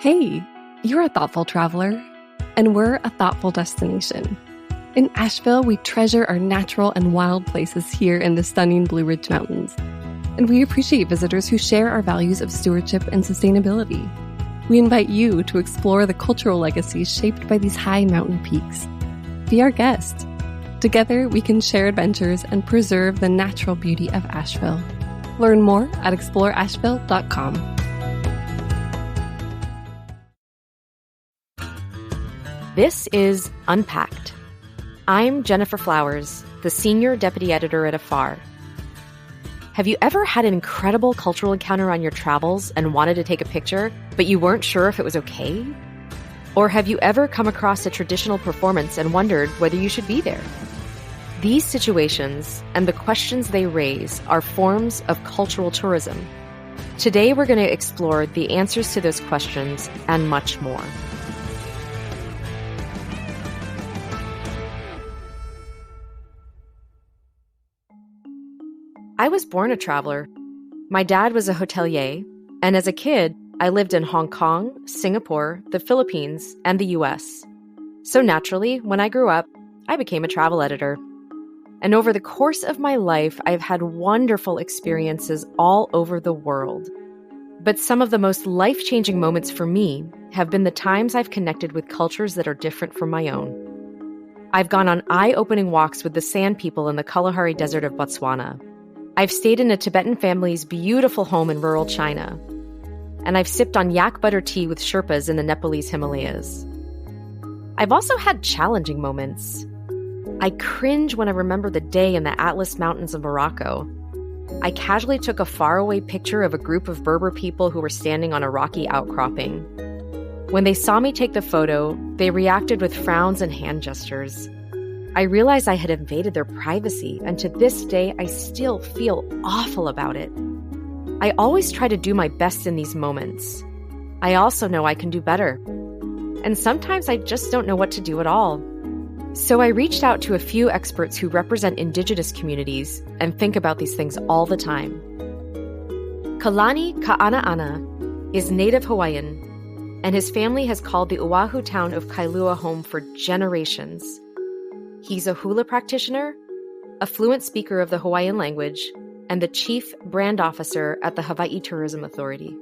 Hey, you're a thoughtful traveler, and we're a thoughtful destination. In Asheville, we treasure our natural and wild places here in the stunning Blue Ridge Mountains, and we appreciate visitors who share our values of stewardship and sustainability. We invite you to explore the cultural legacies shaped by these high mountain peaks. Be our guest. Together, we can share adventures and preserve the natural beauty of Asheville. Learn more at exploreasheville.com. This is Unpacked. I'm Jennifer Flowers, the Senior Deputy Editor at Afar. Have you ever had an incredible cultural encounter on your travels and wanted to take a picture, but you weren't sure if it was okay? Or have you ever come across a traditional performance and wondered whether you should be there? These situations and the questions they raise are forms of cultural tourism. Today, we're going to explore the answers to those questions and much more. I was born a traveler. My dad was a hotelier, and as a kid, I lived in Hong Kong, Singapore, the Philippines, and the US. So naturally, when I grew up, I became a travel editor. And over the course of my life, I've had wonderful experiences all over the world. But some of the most life-changing moments for me have been the times I've connected with cultures that are different from my own. I've gone on eye-opening walks with the Sand people in the Kalahari Desert of Botswana. I've stayed in a Tibetan family's beautiful home in rural China. And I've sipped on yak butter tea with Sherpas in the Nepalese Himalayas. I've also had challenging moments. I cringe when I remember the day in the Atlas Mountains of Morocco. I casually took a faraway picture of a group of Berber people who were standing on a rocky outcropping. When they saw me take the photo, they reacted with frowns and hand gestures. I realized I had invaded their privacy, and to this day, I still feel awful about it. I always try to do my best in these moments. I also know I can do better. And sometimes I just don't know what to do at all. So I reached out to a few experts who represent Indigenous communities and think about these things all the time. Kalani Ka'ana'ana is native Hawaiian, and his family has called the Oahu town of Kailua home for generations. He's a hula practitioner, a fluent speaker of the Hawaiian language, and the chief brand officer at the Hawaii Tourism Authority.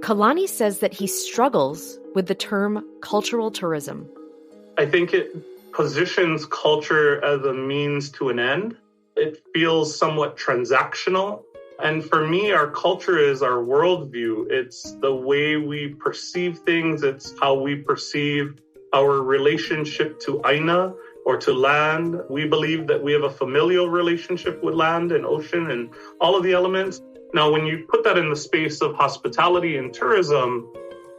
Kalani says that he struggles with the term cultural tourism. I think it positions culture as a means to an end. It feels somewhat transactional. And for me, our culture is our worldview. It's the way we perceive things. It's how we perceive our relationship to Aina or to land. We believe that we have a familial relationship with land and ocean and all of the elements. Now, when you put that in the space of hospitality and tourism,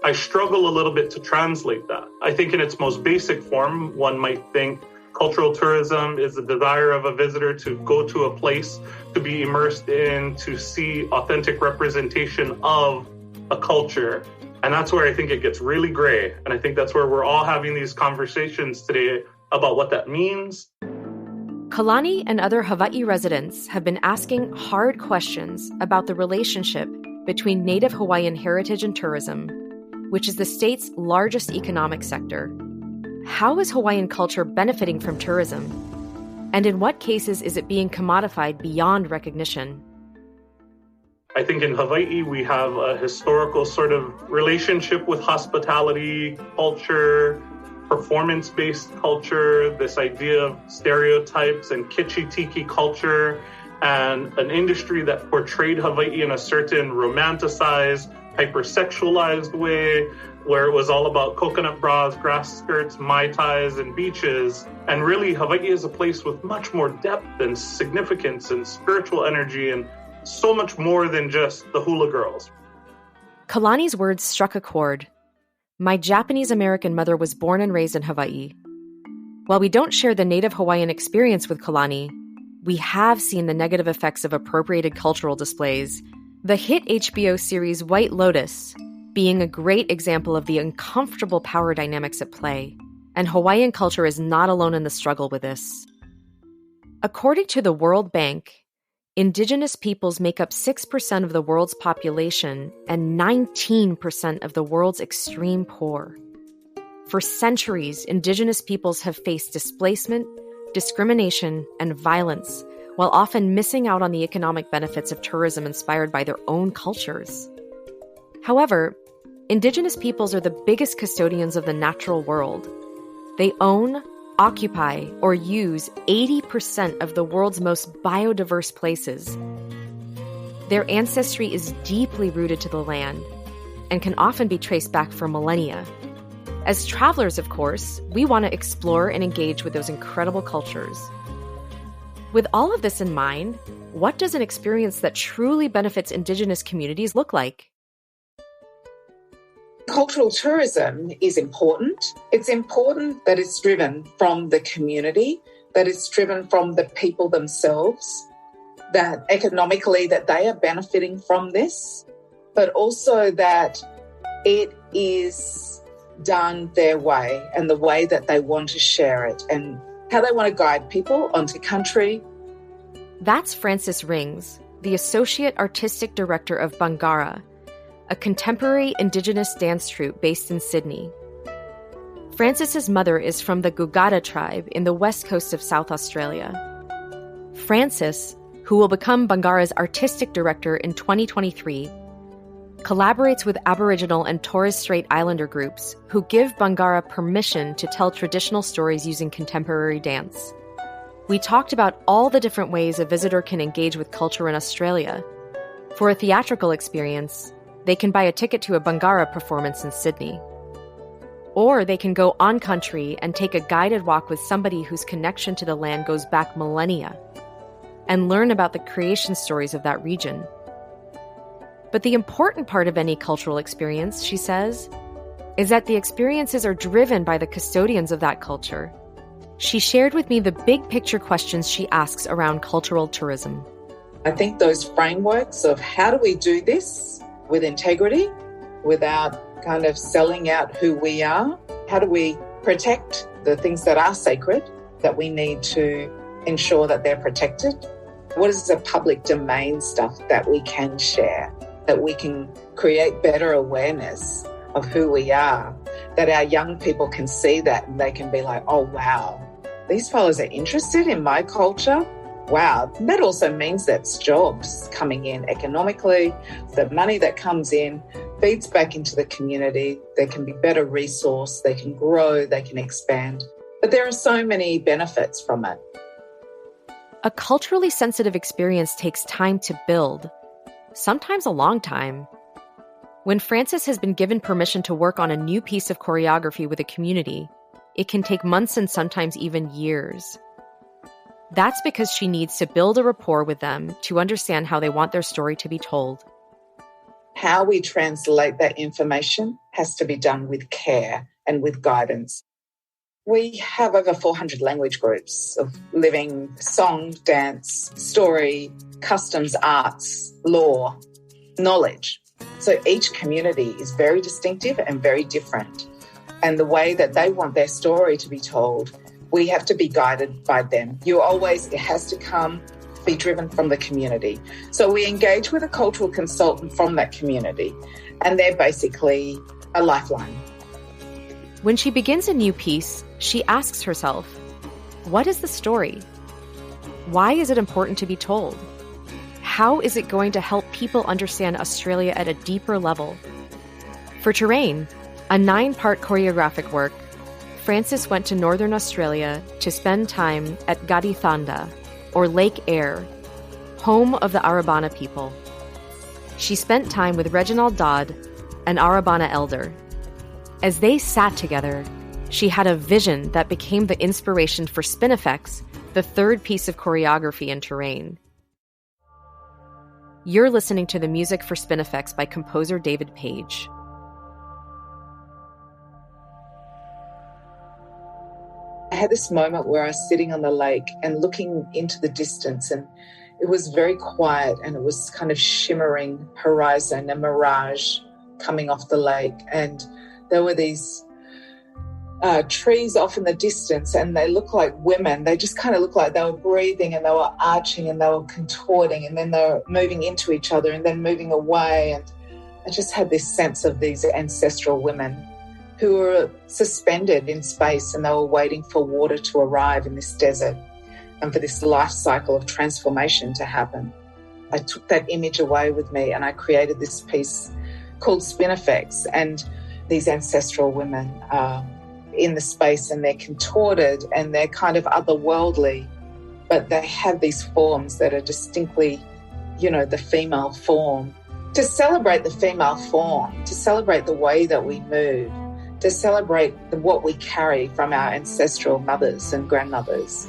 I struggle a little bit to translate that. I think in its most basic form, one might think cultural tourism is the desire of a visitor to go to a place, to be immersed in, to see authentic representation of a culture. And that's where I think it gets really gray. And I think that's where we're all having these conversations today about what that means. Kalani and other Hawaii residents have been asking hard questions about the relationship between Native Hawaiian heritage and tourism, which is the state's largest economic sector. How is Hawaiian culture benefiting from tourism? And in what cases is it being commodified beyond recognition? I think in Hawaii, we have a historical sort of relationship with hospitality, culture, performance-based culture, this idea of stereotypes and kitschy tiki culture, and an industry that portrayed Hawaii in a certain romanticized, hypersexualized way, where it was all about coconut bras, grass skirts, mai tais, and beaches. And really, Hawaii is a place with much more depth and significance and spiritual energy and so much more than just the hula girls. Kalani's words struck a chord. My Japanese-American mother was born and raised in Hawaii. While we don't share the Native Hawaiian experience with Kalani, we have seen the negative effects of appropriated cultural displays. The hit HBO series White Lotus being a great example of the uncomfortable power dynamics at play. And Hawaiian culture is not alone in the struggle with this. According to the World Bank, Indigenous peoples make up 6% of the world's population and 19% of the world's extreme poor. For centuries, Indigenous peoples have faced displacement, discrimination, and violence, while often missing out on the economic benefits of tourism inspired by their own cultures. However, Indigenous peoples are the biggest custodians of the natural world. They own, occupy, or use 80% of the world's most biodiverse places. Their ancestry is deeply rooted to the land and can often be traced back for millennia. As travelers, of course, we want to explore and engage with those incredible cultures. With all of this in mind, what does an experience that truly benefits Indigenous communities look like? Cultural tourism is important. It's important that it's driven from the community, that it's driven from the people themselves, that economically that they are benefiting from this, but also that it is done their way and the way that they want to share it and how they want to guide people onto country. That's Frances Rings, the Associate Artistic Director of Bangara, a contemporary Indigenous dance troupe based in Sydney. Frances's mother is from the Gugada tribe in the west coast of South Australia. Frances, who will become Bangara's artistic director in 2023, collaborates with Aboriginal and Torres Strait Islander groups who give Bangara permission to tell traditional stories using contemporary dance. We talked about all the different ways a visitor can engage with culture in Australia. For a theatrical experience, they can buy a ticket to a Bangara performance in Sydney. Or they can go on country and take a guided walk with somebody whose connection to the land goes back millennia and learn about the creation stories of that region. But the important part of any cultural experience, she says, is that the experiences are driven by the custodians of that culture. She shared with me the big picture questions she asks around cultural tourism. I think those frameworks of how do we do this with integrity, without kind of selling out who we are? How do we protect the things that are sacred, that we need to ensure that they're protected? What is the public domain stuff that we can share, that we can create better awareness of who we are, that our young people can see that and they can be like, oh, wow, these fellows are interested in my culture. Wow, that also means that's jobs coming in economically, the money that comes in feeds back into the community. There can be better resource, they can grow, they can expand. But there are so many benefits from it. A culturally sensitive experience takes time to build, sometimes a long time. When Frances has been given permission to work on a new piece of choreography with a community, it can take months and sometimes even years. That's because she needs to build a rapport with them to understand how they want their story to be told. How we translate that information has to be done with care and with guidance. We have over 400 language groups of living song, dance, story, customs, arts, law, knowledge. So each community is very distinctive and very different. And the way that they want their story to be told, we have to be guided by them. It has to be driven from the community. So we engage with a cultural consultant from that community, and they're basically a lifeline. When she begins a new piece, she asks herself, what is the story? Why is it important to be told? How is it going to help people understand Australia at a deeper level? For Terrain, a 9-part choreographic work, Frances went to Northern Australia to spend time at Gadithanda, or Lake Eyre, home of the Arabana people. She spent time with Reginald Dodd, an Arabana elder. As they sat together, she had a vision that became the inspiration for Spinifex, the third piece of choreography in Terrain. You're listening to the music for Spinifex by composer David Page. I had this moment where I was sitting on the lake and looking into the distance, and it was very quiet and it was kind of shimmering horizon, a mirage coming off the lake. And there were these trees off in the distance, and they look like women. They just kind of look like they were breathing, and they were arching, and they were contorting, and then they were moving into each other and then moving away. And I just had this sense of these ancestral women who were suspended in space, and they were waiting for water to arrive in this desert and for this life cycle of transformation to happen. I took that image away with me, and I created this piece called Spin Effects. And these ancestral women are in the space, and they're contorted, and they're kind of otherworldly, but they have these forms that are distinctly, the female form. To celebrate the female form, to celebrate the way that we move, to celebrate what we carry from our ancestral mothers and grandmothers.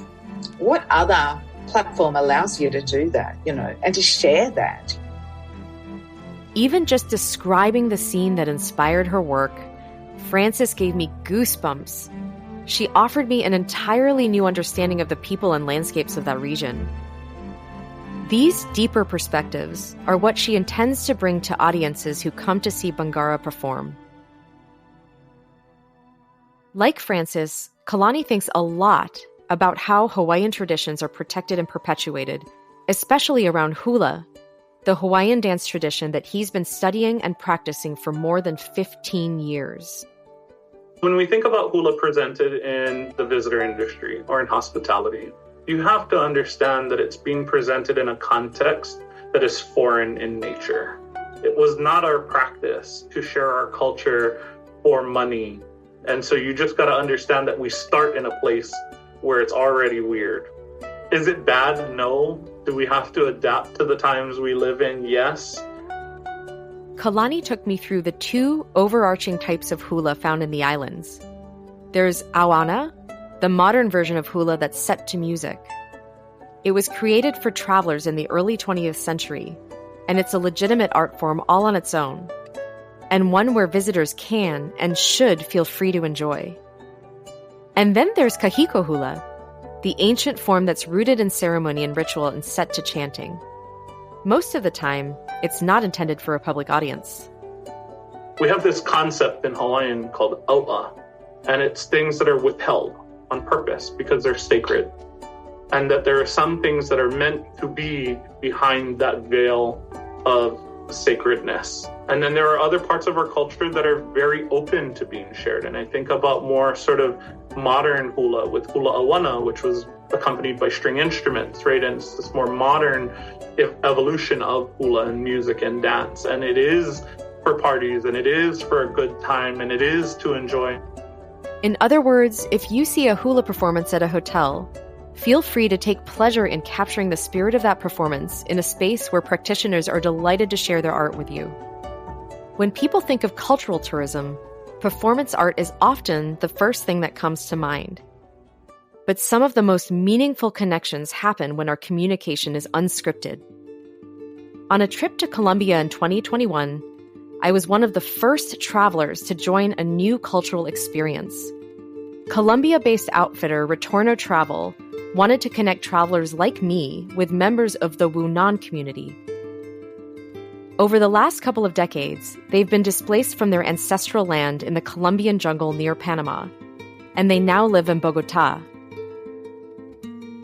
What other platform allows you to do that, and to share that? Even just describing the scene that inspired her work, Frances gave me goosebumps. She offered me an entirely new understanding of the people and landscapes of that region. These deeper perspectives are what she intends to bring to audiences who come to see Bangarra perform. Like Frances, Kalani thinks a lot about how Hawaiian traditions are protected and perpetuated, especially around hula, the Hawaiian dance tradition that he's been studying and practicing for more than 15 years. When we think about hula presented in the visitor industry or in hospitality, you have to understand that it's being presented in a context that is foreign in nature. It was not our practice to share our culture for money. And so you just got to understand that we start in a place where it's already weird. Is it bad? No. Do we have to adapt to the times we live in? Yes. Kalani took me through the two overarching types of hula found in the islands. There's awana, the modern version of hula that's set to music. It was created for travelers in the early 20th century, and it's a legitimate art form all on its own, and one where visitors can and should feel free to enjoy. And then there's kahiko hula, the ancient form that's rooted in ceremony and ritual and set to chanting. Most of the time, it's not intended for a public audience. We have this concept in Hawaiian called aua, and it's things that are withheld on purpose because they're sacred, and that there are some things that are meant to be behind that veil of sacredness. And then there are other parts of our culture that are very open to being shared. And I think about more sort of modern hula with hula awana, which was accompanied by string instruments, right? And it's this more modern evolution of hula and music and dance. And it is for parties, and it is for a good time, and it is to enjoy. In other words, if you see a hula performance at a hotel, feel free to take pleasure in capturing the spirit of that performance in a space where practitioners are delighted to share their art with you. When people think of cultural tourism, performance art is often the first thing that comes to mind. But some of the most meaningful connections happen when our communication is unscripted. On a trip to Colombia in 2021, I was one of the first travelers to join a new cultural experience. Colombia-based outfitter Retorno Travel wanted to connect travelers like me with members of the Wunan community. Over the last couple of decades, they've been displaced from their ancestral land in the Colombian jungle near Panama, and they now live in Bogotá.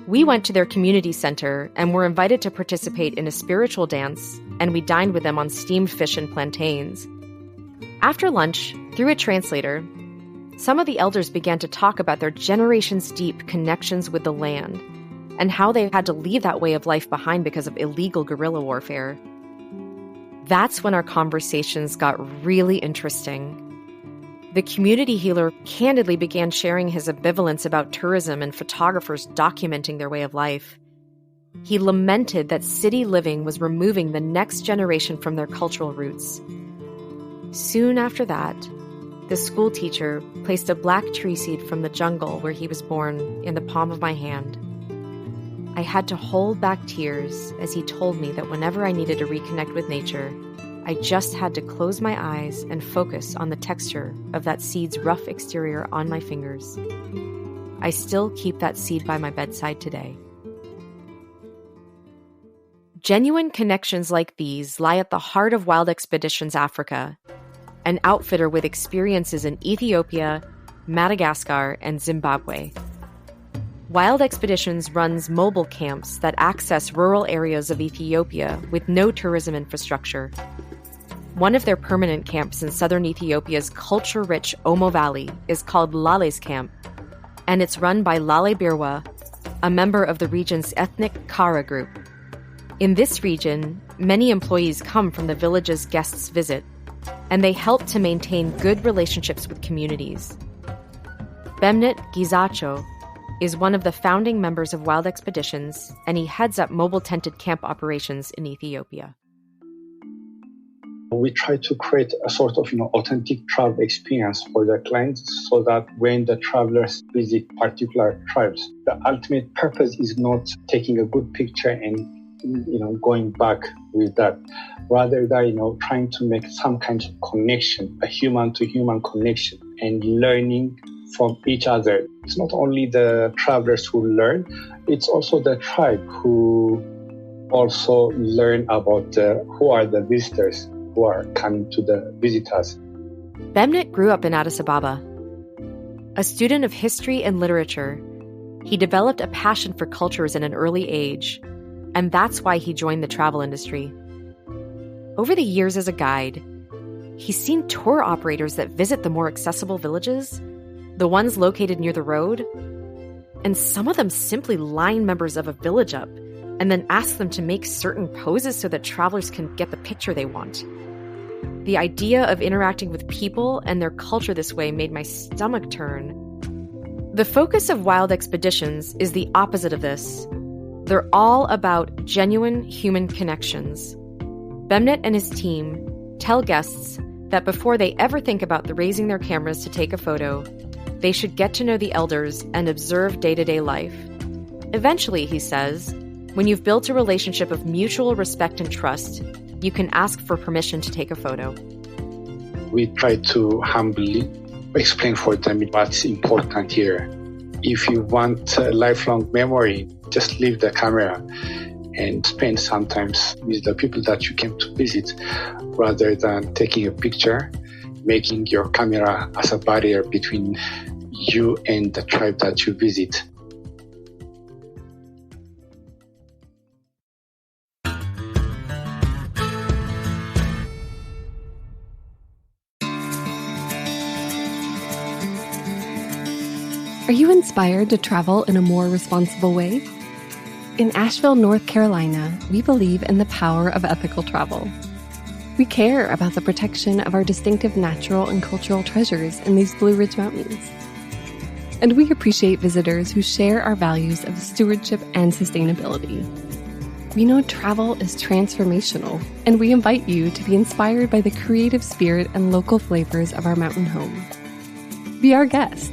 We went to their community center and were invited to participate in a spiritual dance, and we dined with them on steamed fish and plantains. After lunch, through a translator, some of the elders began to talk about their generations-deep connections with the land and how they had to leave that way of life behind because of illegal guerrilla warfare. That's when our conversations got really interesting. The community healer candidly began sharing his ambivalence about tourism and photographers documenting their way of life. He lamented that city living was removing the next generation from their cultural roots. Soon after that, the school teacher placed a black tree seed from the jungle where he was born in the palm of my hand. I had to hold back tears as he told me that whenever I needed to reconnect with nature, I just had to close my eyes and focus on the texture of that seed's rough exterior on my fingers. I still keep that seed by my bedside today. Genuine connections like these lie at the heart of Wild Expeditions Africa, an outfitter with experiences in Ethiopia, Madagascar, and Zimbabwe. Wild Expeditions runs mobile camps that access rural areas of Ethiopia with no tourism infrastructure. One of their permanent camps in southern Ethiopia's culture-rich Omo Valley is called Lale's Camp, and it's run by Lale Birwa, a member of the region's ethnic Kara group. In this region, many employees come from the village's guests visit, and they help to maintain good relationships with communities. Bemnet Gizacho is one of the founding members of Wild Expeditions, and he heads up mobile tented camp operations in Ethiopia. We try to create a sort of authentic travel experience for the clients so that when the travelers visit particular tribes, the ultimate purpose is not taking a good picture and going back with that. Rather than trying to make some kind of connection, a human-to-human connection, and learning from each other. It's not only the travelers who learn, it's also the tribe who also learn about who are the visitors who are coming to visit us. Bemnet grew up in Addis Ababa. A student of history and literature, he developed a passion for cultures at an early age, and that's why he joined the travel industry. Over the years as a guide, he's seen tour operators that visit the more accessible villages, the ones located near the road, and some of them simply line members of a village up and then ask them to make certain poses so that travelers can get the picture they want. The idea of interacting with people and their culture this way made my stomach turn. The focus of Wild Expeditions is the opposite of this. They're all about genuine human connections. Bemnet and his team tell guests that before they ever think about raising their cameras to take a photo, they should get to know the elders and observe day-to-day life. Eventually, he says, when you've built a relationship of mutual respect and trust, you can ask for permission to take a photo. We try to humbly explain for them what's important here. If you want a lifelong memory, just leave the camera and spend some time with the people that you came to visit, rather than taking a picture, making your camera as a barrier between you and the tribe that you visit. Are you inspired to travel in a more responsible way? In Asheville, North Carolina, we believe in the power of ethical travel. We care about the protection of our distinctive natural and cultural treasures in these Blue Ridge Mountains. And we appreciate visitors who share our values of stewardship and sustainability. We know travel is transformational, and we invite you to be inspired by the creative spirit and local flavors of our mountain home. Be our guest.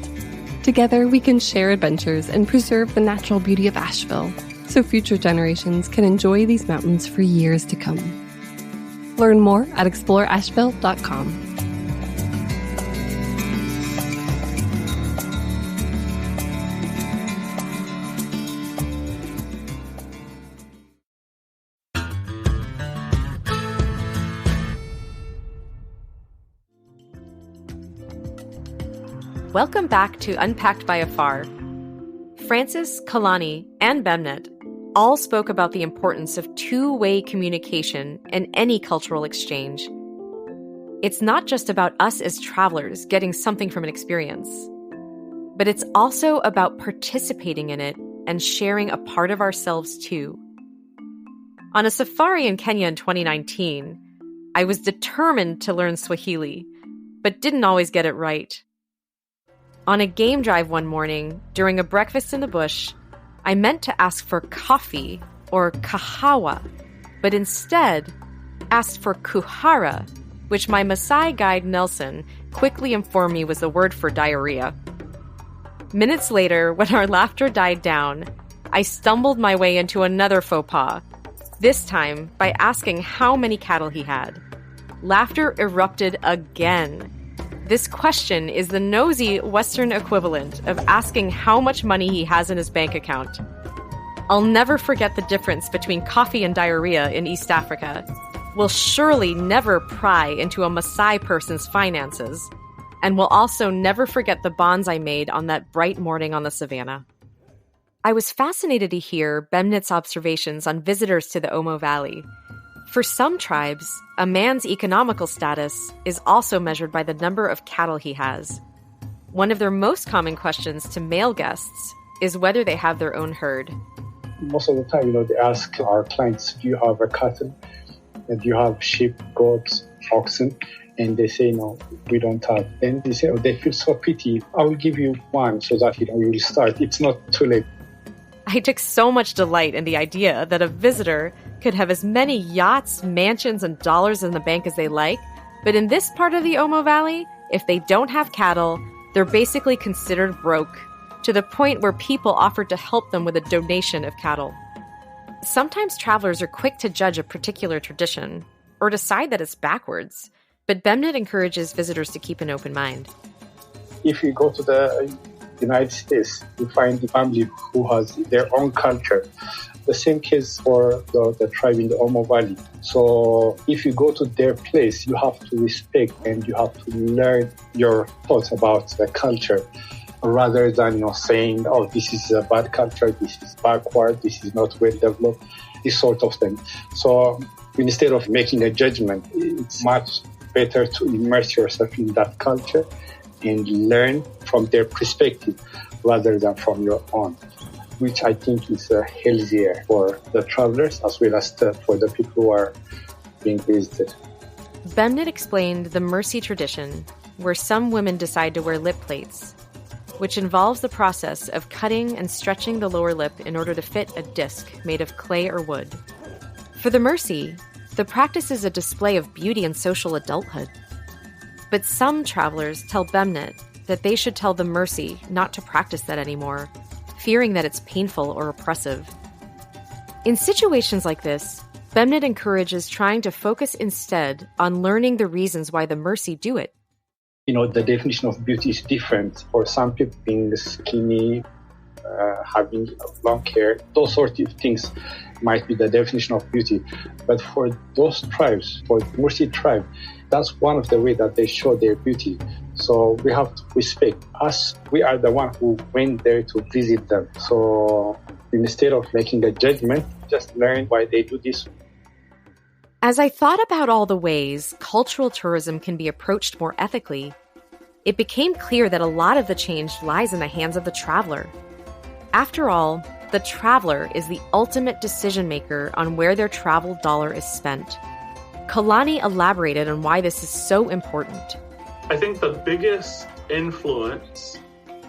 Together, we can share adventures and preserve the natural beauty of Asheville, so future generations can enjoy these mountains for years to come. Learn more at exploreasheville.com. Welcome back to Unpacked by Afar. Francis, Kalani, and Bemnet all spoke about the importance of two-way communication in any cultural exchange. It's not just about us as travelers getting something from an experience, but it's also about participating in it and sharing a part of ourselves too. On a safari in Kenya in 2019, I was determined to learn Swahili, but didn't always get it right. On a game drive one morning, during a breakfast in the bush, I meant to ask for coffee or kahawa, but instead asked for kuhara, which my Maasai guide Nelson quickly informed me was the word for diarrhea. Minutes later, when our laughter died down, I stumbled my way into another faux pas, this time by asking how many cattle he had. Laughter erupted again. This question is the nosy Western equivalent of asking how much money he has in his bank account. I'll never forget the difference between coffee and diarrhea in East Africa. We'll surely never pry into a Maasai person's finances. and will also never forget the bonds I made on that bright morning on the savannah. I was fascinated to hear Bemnit's observations on visitors to the Omo Valley. For some tribes, a man's economical status is also measured by the number of cattle he has. One of their most common questions to male guests is whether they have their own herd. Most of the time, they ask our clients, do you have a cattle? Do you have sheep, goats, oxen? And they say, no, we don't have. Then they say, they feel so pity. I will give you one so that, you will start. It's not too late. I took so much delight in the idea that a visitor could have as many yachts, mansions, and dollars in the bank as they like. But in this part of the Omo Valley, if they don't have cattle, they're basically considered broke, to the point where people offered to help them with a donation of cattle. Sometimes travelers are quick to judge a particular tradition or decide that it's backwards, but Bemnit encourages visitors to keep an open mind. If you go to the United States, you find the family who has their own culture. The same case for the tribe in the Omo Valley. So if you go to their place, you have to respect and you have to learn your thoughts about the culture, rather than saying, oh, this is a bad culture, this is backward, this is not well developed, this sort of thing. So instead of making a judgment, it's much better to immerse yourself in that culture and learn from their perspective rather than from your own, which I think is healthier for the travelers as well as for the people who are being visited. Bemnit explained the Mercy tradition, where some women decide to wear lip plates, which involves the process of cutting and stretching the lower lip in order to fit a disc made of clay or wood. For the Mercy, the practice is a display of beauty and social adulthood. But some travelers tell Bemnit that they should tell the Mercy not to practice that anymore, fearing that it's painful or oppressive. In situations like this, Bemnit encourages trying to focus instead on learning the reasons why the Mercy do it. The definition of beauty is different. For some people, being skinny, having long hair, those sort of things might be the definition of beauty. But for those tribes, for the Mercy tribe, that's one of the ways that they show their beauty. So we have to respect us. We are the one who went there to visit them. So instead of making a judgment, just learn why they do this. As I thought about all the ways cultural tourism can be approached more ethically, it became clear that a lot of the change lies in the hands of the traveler. After all, the traveler is the ultimate decision maker on where their travel dollar is spent. Kalani elaborated on why this is so important. I think the biggest influence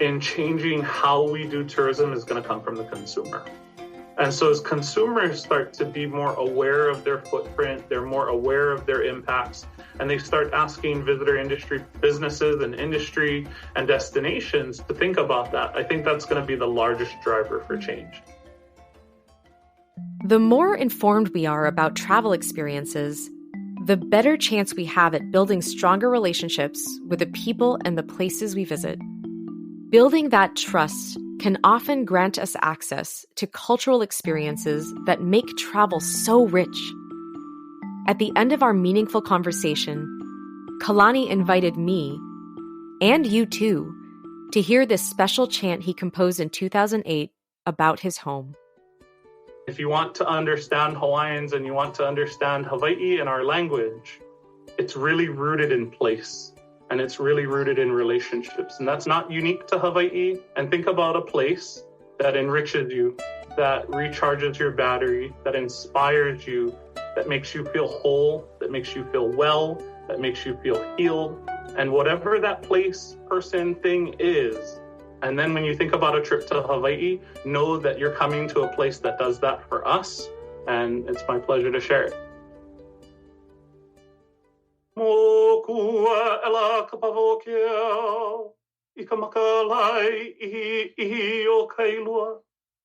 in changing how we do tourism is going to come from the consumer. And so as consumers start to be more aware of their footprint, they're more aware of their impacts, and they start asking visitor industry businesses and industry and destinations to think about that, I think that's going to be the largest driver for change. The more informed we are about travel experiences, the better chance we have at building stronger relationships with the people and the places we visit. Building that trust can often grant us access to cultural experiences that make travel so rich. At the end of our meaningful conversation, Kalani invited me, and you too, to hear this special chant he composed in 2008 about his home. If you want to understand Hawaiians and you want to understand Hawaii and our language, it's really rooted in place. And it's really rooted in relationships. And that's not unique to Hawaii. And think about a place that enriches you, that recharges your battery, that inspires you, that makes you feel whole, that makes you feel well, that makes you feel healed. And whatever that place, person, thing is. And then when you think about a trip to Hawaii, know that you're coming to a place that does that for us. And it's my pleasure to share it. Mo kua ela kapavokia, ika makalai ihi o kailua,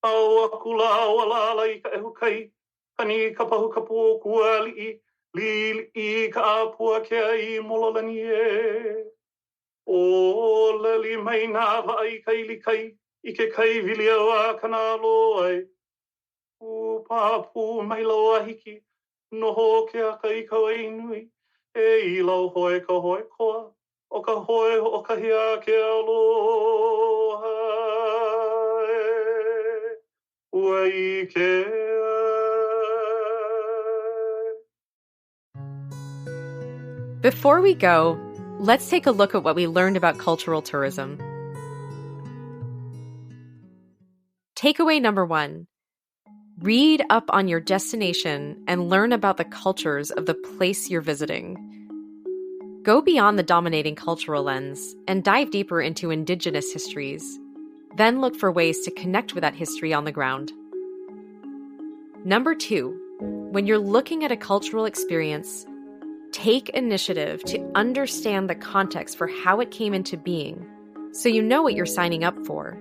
au akula walala ika ehukai, kani kapahu kapu kua li ka apua kia I mololani e. O leli mai na vai kai li kai, ike kai vilia kana loai. Upapu mai loa hiki, noho kia kai kawai nui. E ilo hoi ka hoi koa, O ka hoe o ka hia ke aloha ua I ke ai. Before we go, let's take a look at what we learned about cultural tourism. Takeaway number 1. Read up on your destination and learn about the cultures of the place you're visiting. Go beyond the dominating cultural lens and dive deeper into indigenous histories. Then look for ways to connect with that history on the ground. Number 2, when you're looking at a cultural experience, take initiative to understand the context for how it came into being so you know what you're signing up for.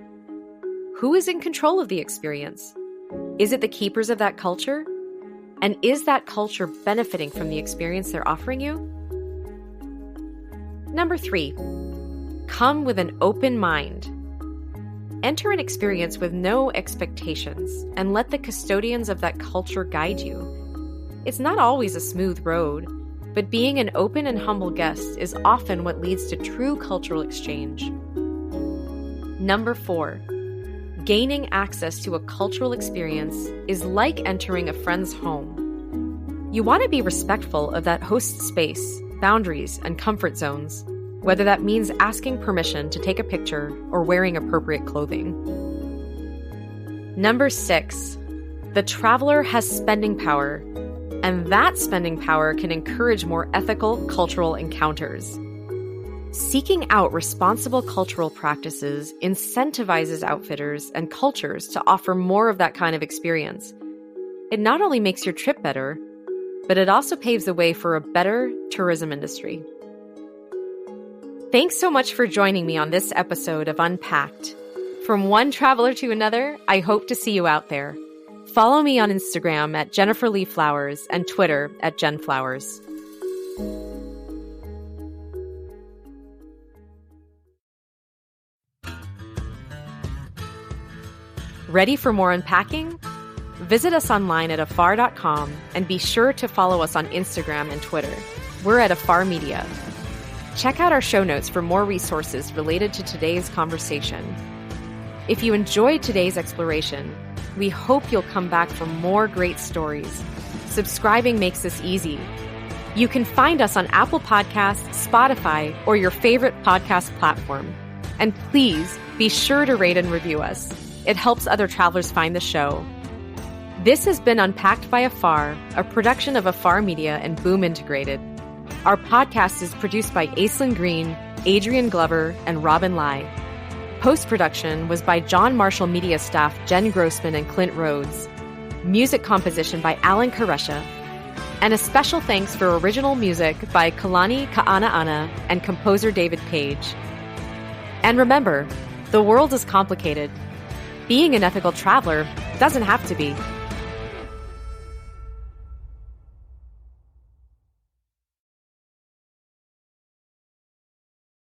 Who is in control of the experience? Is it the keepers of that culture? And is that culture benefiting from the experience they're offering you? Number 3, come with an open mind. Enter an experience with no expectations and let the custodians of that culture guide you. It's not always a smooth road, but being an open and humble guest is often what leads to true cultural exchange. Number 4, gaining access to a cultural experience is like entering a friend's home. You want to be respectful of that host's space, boundaries, and comfort zones, whether that means asking permission to take a picture or wearing appropriate clothing. Number 6, the traveler has spending power, and that spending power can encourage more ethical cultural encounters. Seeking out responsible cultural practices incentivizes outfitters and cultures to offer more of that kind of experience. It not only makes your trip better, but it also paves the way for a better tourism industry. Thanks so much for joining me on this episode of Unpacked. From one traveler to another, I hope to see you out there. Follow me on Instagram at Jennifer Lee Flowers and Twitter at Jen Flowers. Ready for more unpacking? Visit us online at afar.com and be sure to follow us on Instagram and Twitter. We're at Afar Media. Check out our show notes for more resources related to today's conversation. If you enjoyed today's exploration, we hope you'll come back for more great stories. Subscribing makes this easy. You can find us on Apple Podcasts, Spotify, or your favorite podcast platform. And please be sure to rate and review us. It helps other travelers find the show. This has been Unpacked by Afar, a production of Afar Media and Boom Integrated. Our podcast is produced by Aislinn Green, Adrian Glover, and Robin Lai. Post-production was by John Marshall Media staff Jen Grossman and Clint Rhodes. Music composition by Alan Karesha. And a special thanks for original music by Kalani Ka'ana'ana and composer David Page. And remember, the world is complicated. Being an ethical traveler doesn't have to be.